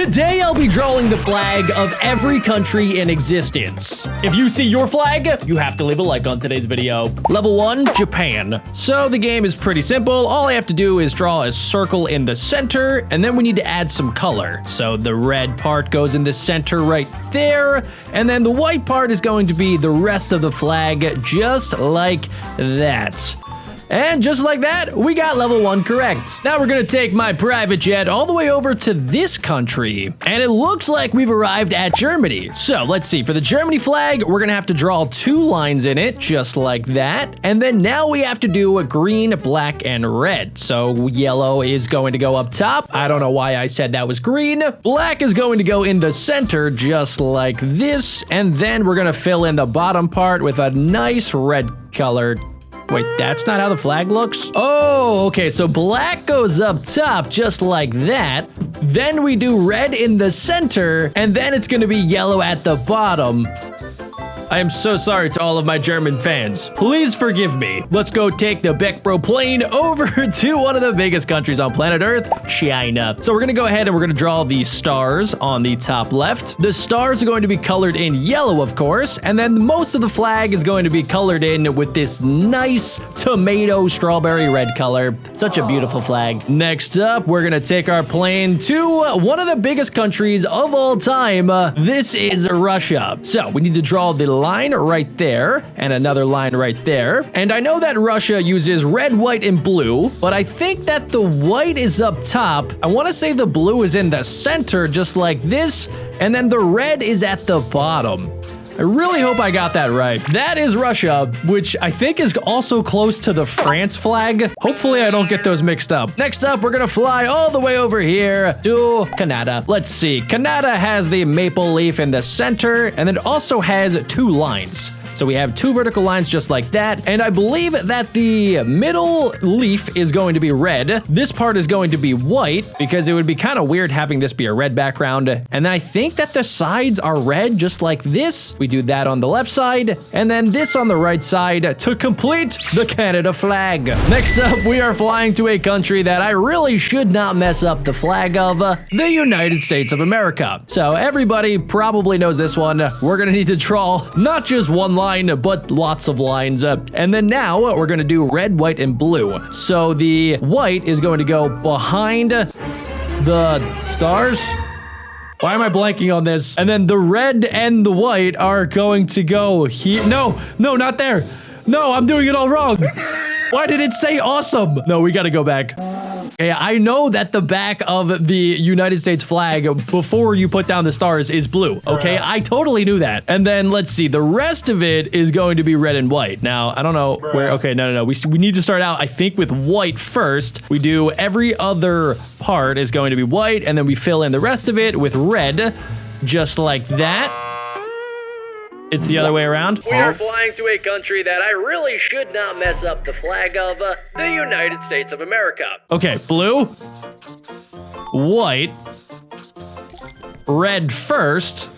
Today I'll be drawing the flag of every country in existence. If you see your flag, you have to leave a like on today's video. Level 1, Japan. So the game is pretty simple. All I have to do is draw a circle in the center, and then we need to add some color. So the red part goes in the center right there, and then the white part is going to be the rest of the flag, just like that. And just like that, we got level 1 correct. Now we're gonna take my private jet all the way over to this country. And it looks like we've arrived at Germany. So let's see, for the Germany flag, we're gonna have to draw 2 lines in it, just like that. And then now we have to do a green, black, and red. So yellow is going to go up top. I don't know why I said that was green. Black is going to go in the center, just like this. And then we're gonna fill in the bottom part with a nice red color. Wait, that's not how the flag looks? Oh, okay, so black goes up top just like that. Then we do red in the center, and then it's gonna be yellow at the bottom. I am so sorry to all of my German fans. Please forgive me. Let's go take the Beckbro plane over to one of the biggest countries on planet Earth, China. So we're gonna go ahead and we're gonna draw the stars on the top left. The stars are going to be colored in yellow, of course, and then most of the flag is going to be colored in with this nice tomato strawberry red color. Such a beautiful flag. Next up, we're gonna take our plane to one of the biggest countries of all time. This is Russia. So we need to draw the line right there and another line right there. And I know that Russia uses red, white, and blue, but I think that the white is up top. I want to say the blue is in the center, just like this, and then the red is at the bottom. I really hope I got that right. That is Russia, which I think is also close to the France flag. Hopefully I don't get those mixed up. Next up, we're gonna fly all the way over here to Canada. Let's see, Canada has the maple leaf in the center, and it also has 2 lines. So we have 2 vertical lines just like that. And I believe that the middle leaf is going to be red. This part is going to be white because it would be kind of weird having this be a red background. And then I think that the sides are red just like this. We do that on the left side and then this on the right side to complete the Canada flag. Next up, we are flying to a country that I really should not mess up the flag of, the United States of America. So everybody probably knows this one. We're gonna need to draw not just one line, but lots of lines. And then now we're going to do red, white, and blue. So the white is going to go behind the stars. Why am I blanking on this? And then the red and the white are going to go here. No, not there. No, I'm doing it all wrong. Why did it say awesome? No, we got to go back. Okay, I know that the back of the United States flag before you put down the stars is blue. Okay, I totally knew that. And then let's see, the rest of it is going to be red and white. Now, I don't know where. Okay, no. We need to start out, I think, with white first. We do every other part is going to be white, and then we fill in the rest of it with red, just like that. It's the other way around. We are flying to a country that I really should not mess up the flag of, the United States of America. Okay, blue, white, red first,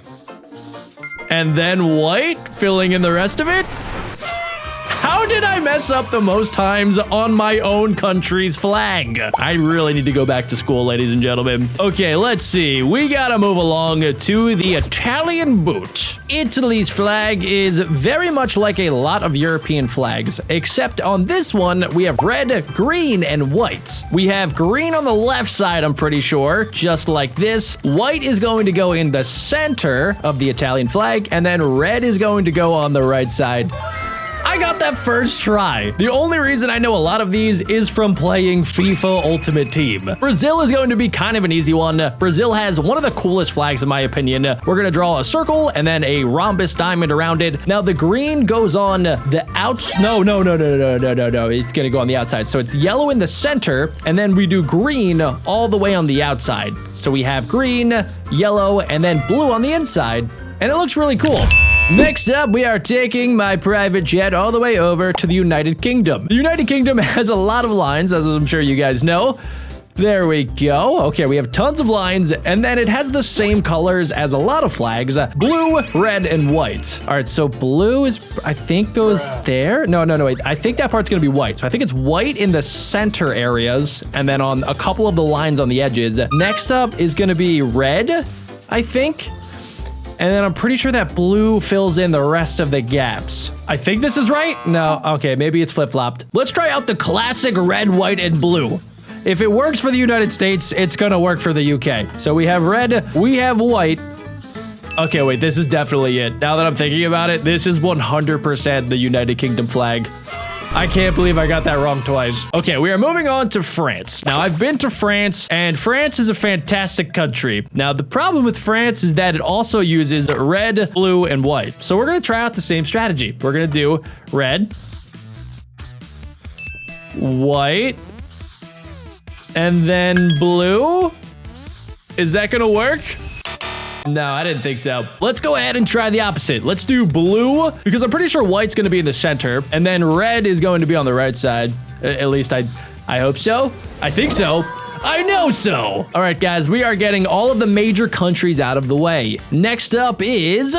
and then white, filling in the rest of it. How did I mess up the most times on my own country's flag? I really need to go back to school, ladies and gentlemen. Okay, let's see. We gotta move along to the Italian boot. Italy's flag is very much like a lot of European flags, except on this one, we have red, green, and white. We have green on the left side, I'm pretty sure, just like this. White is going to go in the center of the Italian flag, and then red is going to go on the right side. I got that first try. The only reason I know a lot of these is from playing FIFA Ultimate Team. Brazil is going to be kind of an easy one. Brazil has one of the coolest flags in my opinion. We're gonna draw a circle and then a rhombus diamond around it. Now the green goes on the outs. No. It's gonna go on the outside. So it's yellow in the center and then we do green all the way on the outside. So we have green, yellow, and then blue on the inside. And it looks really cool. Next up, we are taking my private jet all the way over to the United Kingdom. The United Kingdom has a lot of lines, as I'm sure you guys know. There we go. Okay, we have tons of lines, and then it has the same colors as a lot of flags. Blue, red, and white. All right, so blue is, I think, goes there. No, wait. I think that part's gonna be white. So I think it's white in the center areas, and then on a couple of the lines on the edges. Next up is gonna be red, I think. And then I'm pretty sure that blue fills in the rest of the gaps. I think this is right. No, okay, maybe it's flip-flopped. Let's try out the classic red, white, and blue. If it works for the United States, it's gonna work for the UK. So we have red, we have white. Okay, wait, this is definitely it. Now that I'm thinking about it, this is 100% the United Kingdom flag. I can't believe I got that wrong twice. Okay, we are moving on to France. Now, I've been to France, and France is a fantastic country. Now, the problem with France is that it also uses red, blue, and white. So we're gonna try out the same strategy. We're gonna do red, white, and then blue. Is that gonna work? No, I didn't think so. Let's go ahead and try the opposite. Let's do blue, because I'm pretty sure white's gonna be in the center, and then red is going to be on the right side. At least I hope so. I think so. I know so. All right, guys, we are getting all of the major countries out of the way. Next up is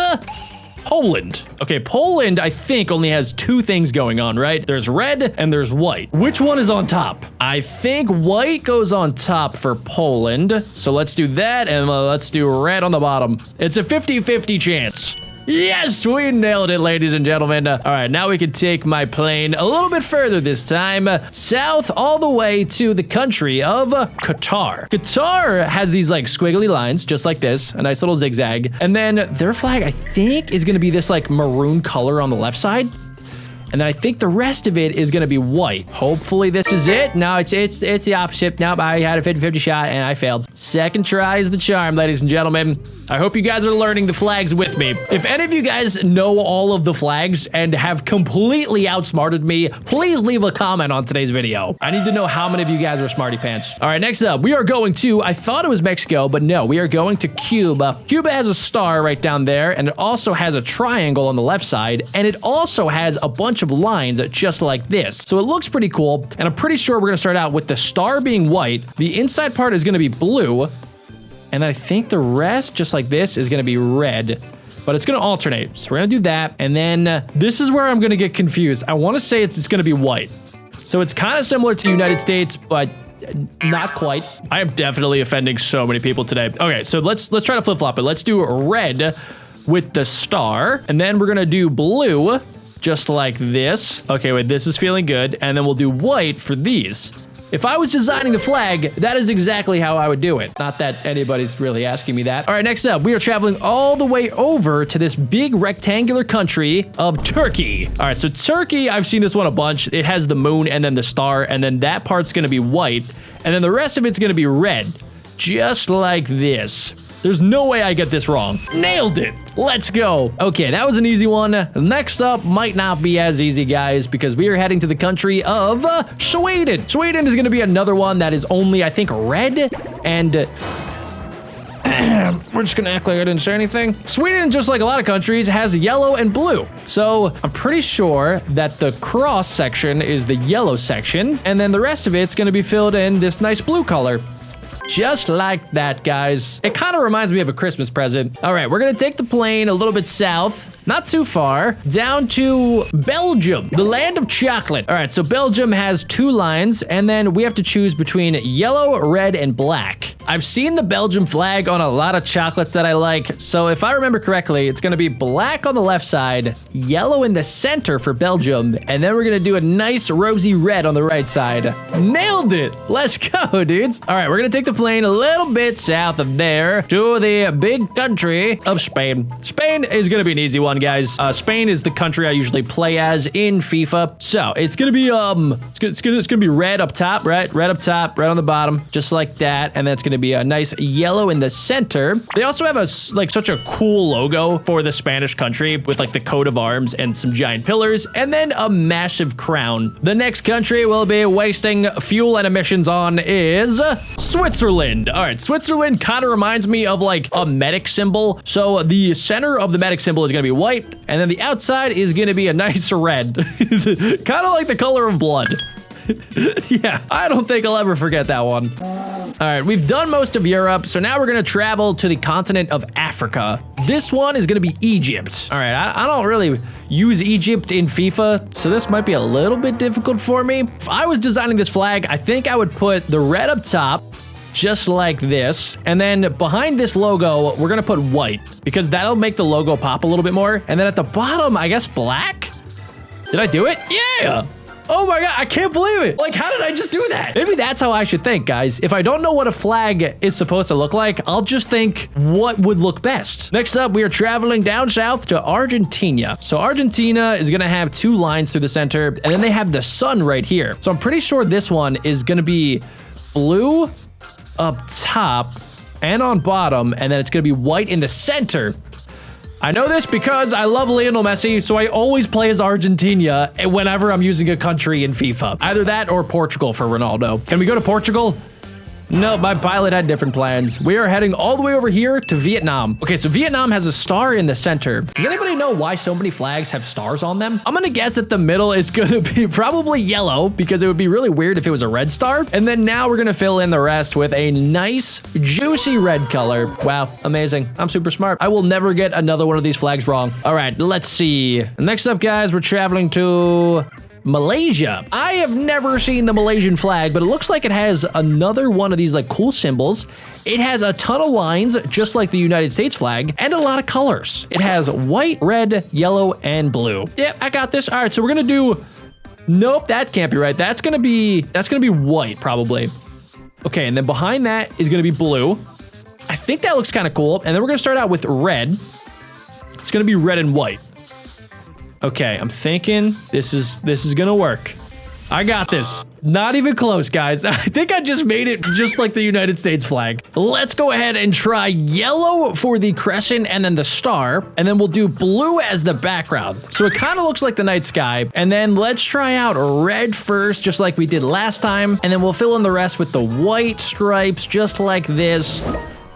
Poland. Okay, Poland, I think, only has two things going on, right? There's red and there's white. Which one is on top? I think white goes on top for Poland. So let's do that, and let's do red on the bottom. It's a 50-50 chance. Yes, we nailed it, ladies and gentlemen. All right, now we can take my plane a little bit further this time, south all the way to the country of Qatar. Qatar has these like squiggly lines, just like this, a nice little zigzag. And then their flag, I think, is gonna be this like maroon color on the left side. And then I think the rest of it is gonna be white. Hopefully this is it. No, it's the opposite. Nope, I had a 50-50 shot and I failed. Second try is the charm, ladies and gentlemen. I hope you guys are learning the flags with me. If any of you guys know all of the flags and have completely outsmarted me, please leave a comment on today's video. I need to know how many of you guys are smarty pants. All right, next up, we are going to, I thought it was Mexico, but no, we are going to Cuba. Cuba has a star right down there, and it also has a triangle on the left side, and it also has a bunch of lines just like this. So it looks pretty cool, and I'm pretty sure we're gonna start out with the star being white. The inside part is gonna be blue, and I think the rest, just like this, is gonna be red, but it's gonna alternate. So we're gonna do that, and then this is where I'm gonna get confused. I wanna say it's gonna be white. So it's kind of similar to United States, but not quite. I am definitely offending so many people today. Okay, so let's try to flip-flop it. Let's do red with the star, and then we're gonna do blue, just like this. Okay, wait, this is feeling good, and then we'll do white for these. If I was designing the flag, that is exactly how I would do it. Not that anybody's really asking me that. All right, next up, we are traveling all the way over to this big rectangular country of Turkey. All right, so Turkey, I've seen this one a bunch. It has the moon and then the star, and then that part's gonna be white, and then the rest of it's gonna be red, just like this. There's no way I get this wrong. Nailed it. Let's go. Okay, that was an easy one. Next up might not be as easy, guys, because we are heading to the country of Sweden. Sweden is going to be another one that is only, I think, red, and we're just going to act like I didn't say anything. Sweden, just like a lot of countries, has yellow and blue. So I'm pretty sure that the cross section is the yellow section, and then the rest of it's going to be filled in this nice blue color. Just like that, guys. It kind of reminds me of a Christmas present. All right, we're gonna take the plane a little bit south, not too far, down to Belgium, the land of chocolate. All right, so Belgium has two lines, and then we have to choose between yellow, red, and black. I've seen the Belgium flag on a lot of chocolates that I like, so if I remember correctly, it's gonna be black on the left side, yellow in the center for Belgium, and then we're gonna do a nice rosy red on the right side. Nailed it! Let's go, dudes. All right, we're gonna take the plane a little bit south of there to the big country of Spain. Spain is gonna be an easy one, guys. Spain is the country I usually play as in FIFA, so it's gonna be it's gonna be red up top, right? Red up top, red on the bottom, just like that, and then it's gonna be a nice yellow in the center. They also have such a cool logo for the Spanish country with like the coat of arms and some giant pillars, and then a massive crown. The next country we'll be wasting fuel and emissions on is Switzerland. All right, Switzerland kind of reminds me of like a medic symbol. So the center of the medic symbol is going to be white, and then the outside is going to be a nice red. Kind of like the color of blood. Yeah, I don't think I'll ever forget that one. All right, we've done most of Europe, so now we're gonna travel to the continent of Africa. This one is gonna be Egypt. All right, I don't really use Egypt in FIFA, so this might be a little bit difficult for me. If I was designing this flag, I think I would put the red up top, just like this. And then behind this logo, we're gonna put white because that'll make the logo pop a little bit more. And then at the bottom, I guess black? Did I do it? Yeah. Oh my God, I can't believe it. Like, how did I just do that? Maybe that's how I should think, guys. If I don't know what a flag is supposed to look like, I'll just think what would look best. Next up, we are traveling down south to Argentina. So Argentina is gonna have 2 lines through the center, and then they have the sun right here. So I'm pretty sure this one is gonna be blue up top and on bottom, and then it's gonna be white in the center. I know this because I love Lionel Messi, so I always play as Argentina whenever I'm using a country in FIFA. Either that or Portugal for Ronaldo. Can we go to Portugal? No, my pilot had different plans. We are heading all the way over here to Vietnam. Okay, so Vietnam has a star in the center. Does anybody know why so many flags have stars on them? I'm gonna guess that the middle is gonna be probably yellow because it would be really weird if it was a red star. And then now we're gonna fill in the rest with a nice, juicy red color. Wow, amazing. I'm super smart. I will never get another one of these flags wrong. All right, let's see. Next up, guys, we're traveling to Malaysia. I have never seen the Malaysian flag, but it looks like it has another one of these like cool symbols. It has a ton of lines, just like the United States flag, and a lot of colors. It has white, red, yellow, and blue. Yep, I got this. All right, so we're gonna do, nope, that can't be right. That's gonna be white, probably. Okay, and then behind that is gonna be blue. I think that looks kind of cool. And then we're gonna start out with red. It's gonna be red and white. Okay, I'm thinking this is gonna work. I got this. Not even close, guys. I think I just made it just like the United States flag. Let's go ahead and try yellow for the crescent and then the star, and then we'll do blue as the background. So it kind of looks like the night sky. And then let's try out red first, just like we did last time. And then we'll fill in the rest with the white stripes, just like this.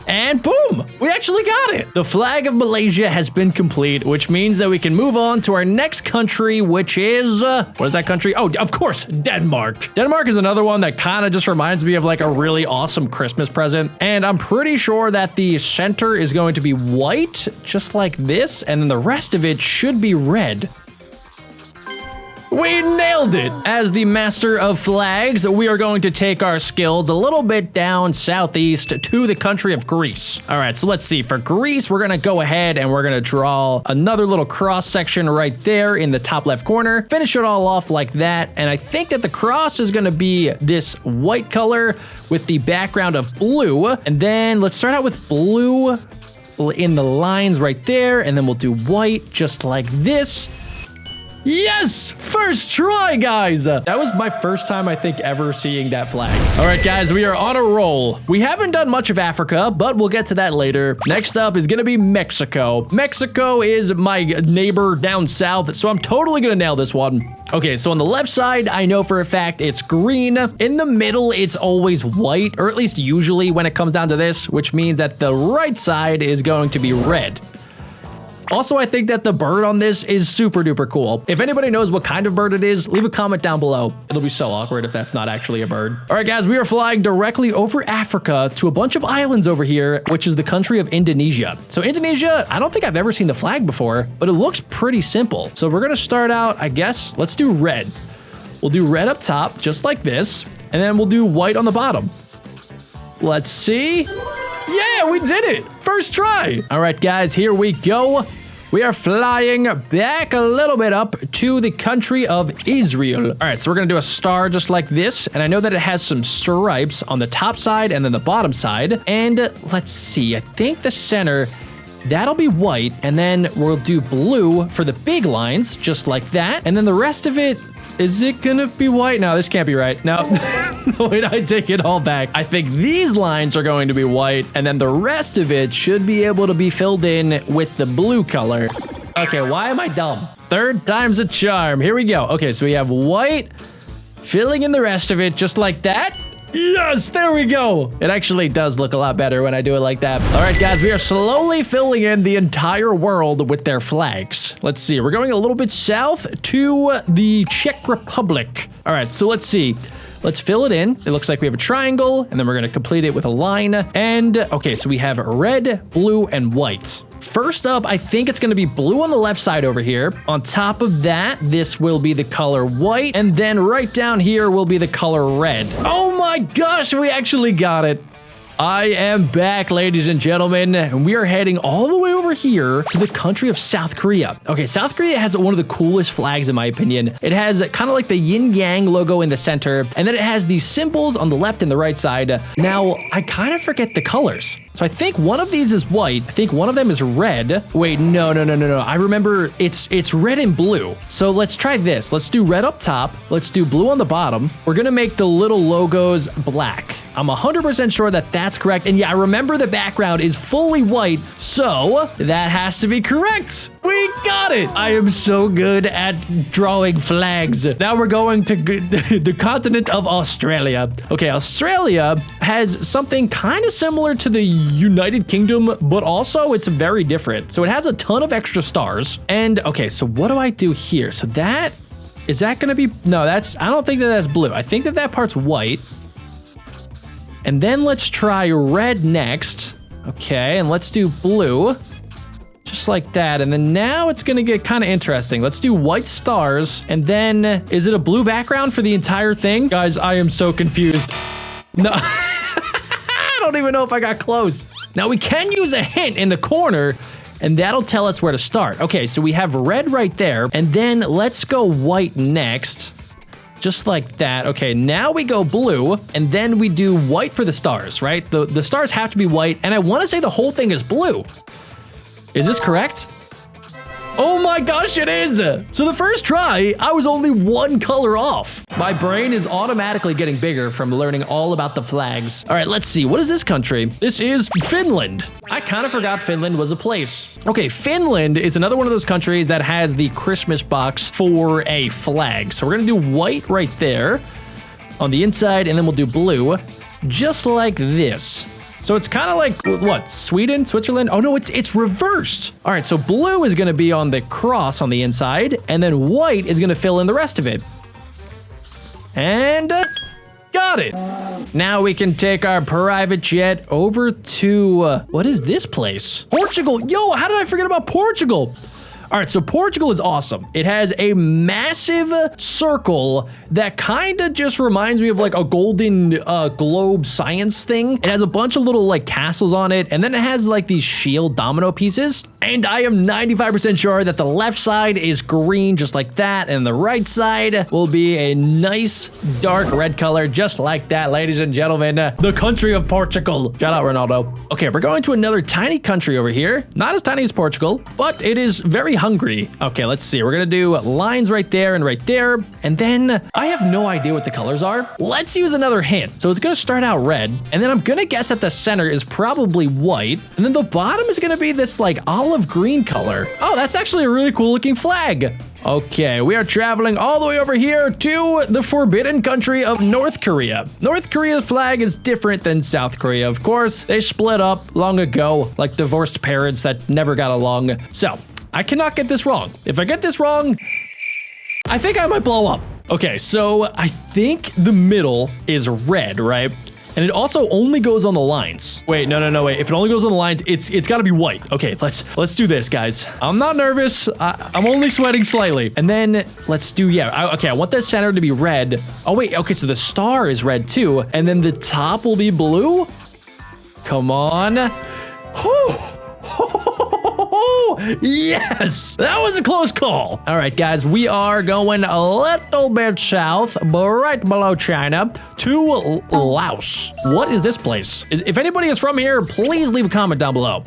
And boom, we actually got it. The flag of Malaysia has been complete, which means that we can move on to our next country, which is, what is that country? Oh, of course, Denmark. Denmark is another one that kind of just reminds me of like a really awesome Christmas present. And I'm pretty sure that the center is going to be white, just like this. And then the rest of it should be red. We nailed it! As the master of flags, we are going to take our skills a little bit down southeast to the country of Greece. All right, so let's see. For Greece, we're gonna go ahead and we're gonna draw another little cross section right there in the top left corner. Finish it all off like that. And I think that the cross is gonna be this white color with the background of blue. And then let's start out with blue in the lines right there. And then we'll do white just like this. Yes! First try, guys! That was my first time, I think, ever seeing that flag. All right, guys, we are on a roll. We haven't done much of Africa, but we'll get to that later. Next up is gonna be Mexico. Mexico is my neighbor down south, so I'm totally gonna nail this one. Okay, so on the left side, I know for a fact it's green. In the middle, it's always white, or at least usually when it comes down to this, which means that the right side is going to be red. Also, I think that the bird on this is super duper cool. If anybody knows what kind of bird it is, leave a comment down below. It'll be so awkward if that's not actually a bird. All right, guys, we are flying directly over Africa to a bunch of islands over here, which is the country of Indonesia. So Indonesia, I don't think I've ever seen the flag before, but it looks pretty simple. So we're gonna start out, I guess, let's do red. We'll do red up top, just like this, and then we'll do white on the bottom. Let's see. Yeah, we did it. First try. All right, guys, here we go. We are flying back a little bit up to the country of Israel. All right, so we're gonna do a star just like this. And I know that it has some stripes on the top side and then the bottom side. And let's see, I think the center, that'll be white. And then we'll do blue for the big lines, just like that. And then the rest of it, is it gonna be white? No, this can't be right. No, wait, I take it all back. I think these lines are going to be white, and then the rest of it should be able to be filled in with the blue color. Okay, why am I dumb? Third time's a charm. Here we go. Okay, so we have white, filling in the rest of it just like that. Yes, there we go. It actually does look a lot better when I do it like that. All right, guys, we are slowly filling in the entire world with their flags. Let's see. We're going a little bit south to the Czech Republic. All right, so let's see. Let's fill it in. It looks like we have a triangle, and then we're going to complete it with a line. And okay, so we have red, blue, and white. First up, I think it's going to be blue on the left side over here. On top of that, this will be the color white. And then right down here will be the color red. Oh my gosh, we actually got it. I am back, ladies and gentlemen, and we are heading all the way over here to the country of South Korea. Okay, South Korea has one of the coolest flags, in my opinion. It has kind of like the yin-yang logo in the center, and then it has these symbols on the left and the right side. Now, I kind of forget the colors. So I think one of these is white. I think one of them is red. Wait, no. I remember it's red and blue. So let's try this. Let's do red up top. Let's do blue on the bottom. We're going to make the little logos black. I'm 100% sure that that's correct. And yeah, I remember the background is fully white. So that has to be correct. We got it. I am so good at drawing flags. Now we're going to the continent of Australia. Okay, Australia has something kind of similar to the United Kingdom, but also it's very different. So it has a ton of extra stars. And okay, so what do I do here? So that, is that going to be, no, that's, I don't think that that's blue. I think that that part's white. And then let's try red next. Okay, and let's do blue. Just like that. And then now it's going to get kind of interesting. Let's do white stars. And then, is it a blue background for the entire thing? Guys, I am so confused. No, I don't even know if I got close. Now we can use a hint in the corner, and that'll tell us where to start. Okay, so we have red right there. And then let's go white next. Just like that. Okay, now we go blue, and then we do white for the stars, right? The stars have to be white, and I want to say the whole thing is blue. Is this correct? Oh my gosh, it is! So the first try, I was only one color off. My brain is automatically getting bigger from learning all about the flags. All right, let's see. What is this country? This is Finland. I kind of forgot Finland was a place. Okay, Finland is another one of those countries that has the Christmas box for a flag. So we're gonna do white right there on the inside, and then we'll do blue, just like this. So it's kind of like, what, Sweden, Switzerland? Oh no, it's reversed. All right, so blue is gonna be on the cross on the inside, and then white is gonna fill in the rest of it. And got it. Now we can take our private jet over to, what is this place? Portugal. Yo, how did I forget about Portugal? All right, so Portugal is awesome. It has a massive circle that kind of just reminds me of like a golden globe science thing. It has a bunch of little like castles on it, and then it has like these shield domino pieces. And I am 95% sure that the left side is green, just like that, and the right side will be a nice dark red color, just like that, ladies and gentlemen. The country of Portugal. Shout out Ronaldo. Okay, we're going to another tiny country over here. Not as tiny as Portugal, but it is very hungry. Okay, let's see. We're gonna do lines right there and right there. And then I have no idea what the colors are. Let's use another hint. So it's gonna start out red, and then I'm gonna guess that the center is probably white, and then the bottom is gonna be this like olive green color. Oh, that's actually a really cool looking flag. Okay, we are traveling all the way over here to the forbidden country of North Korea. North Korea's flag is different than South Korea, of course. They split up long ago, like divorced parents that never got along. So I cannot get this wrong. If I get this wrong, I think I might blow up. Okay, so I think the middle is red, right? And it also only goes on the lines. Wait, no, wait. If it only goes on the lines, it's got to be white. Okay, let's do this, guys. I'm not nervous. I'm only sweating slightly. And then let's do, okay, I want the center to be red. Oh, wait, okay, so the star is red too. And then the top will be blue? Come on. Whew. Yes, that was a close call. All right, guys, we are going a little bit south, but right below China, to Laos. What is this place? If anybody is from here, please leave a comment down below. All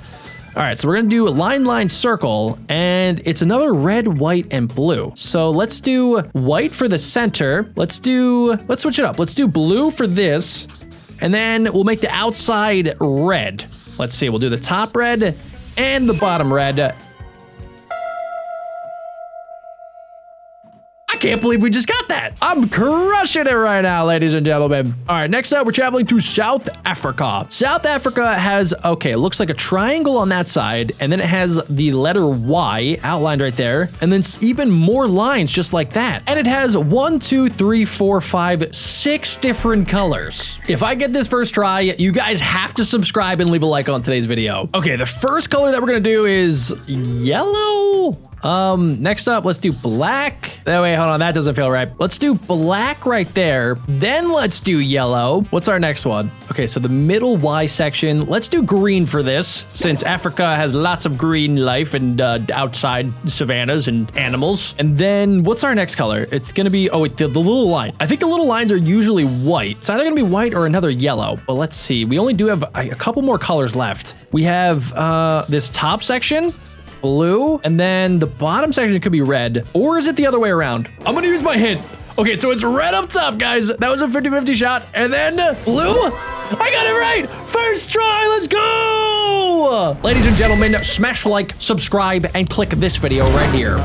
right, so we're gonna do line, circle, and it's another red, white, and blue. So let's do white for the center. Let's switch it up. Let's do blue for this, and then we'll make the outside red. Let's see, we'll do the top red and the bottom red. I can't believe we just got that. I'm crushing it right now, ladies and gentlemen. All right, next up, we're traveling to South Africa. South Africa has, okay, it looks like a triangle on that side, and then it has the letter Y outlined right there, and then even more lines just like that. And it has 1, 2, 3, 4, 5, 6 different colors. If I get this first try, you guys have to subscribe and leave a like on today's video. Okay, the first color that we're gonna do is yellow. Next up, let's do black. Oh, wait, hold on, that doesn't feel right. Let's do black right there. Then let's do yellow. What's our next one? Okay, so the middle Y section, let's do green for this, since Africa has lots of green life and outside savannas and animals. And then what's our next color? It's gonna be, oh wait, the little line. I think the little lines are usually white. It's either gonna be white or another yellow. But let's see, we only do have a couple more colors left. We have this top section, blue, and then the bottom section could be red, or is it the other way around? I'm gonna use my hint. Okay, so it's red up top, guys. That was a 50-50 shot, and then blue. I got it right. First try, let's go. Ladies and gentlemen, smash like, subscribe, and click this video right here.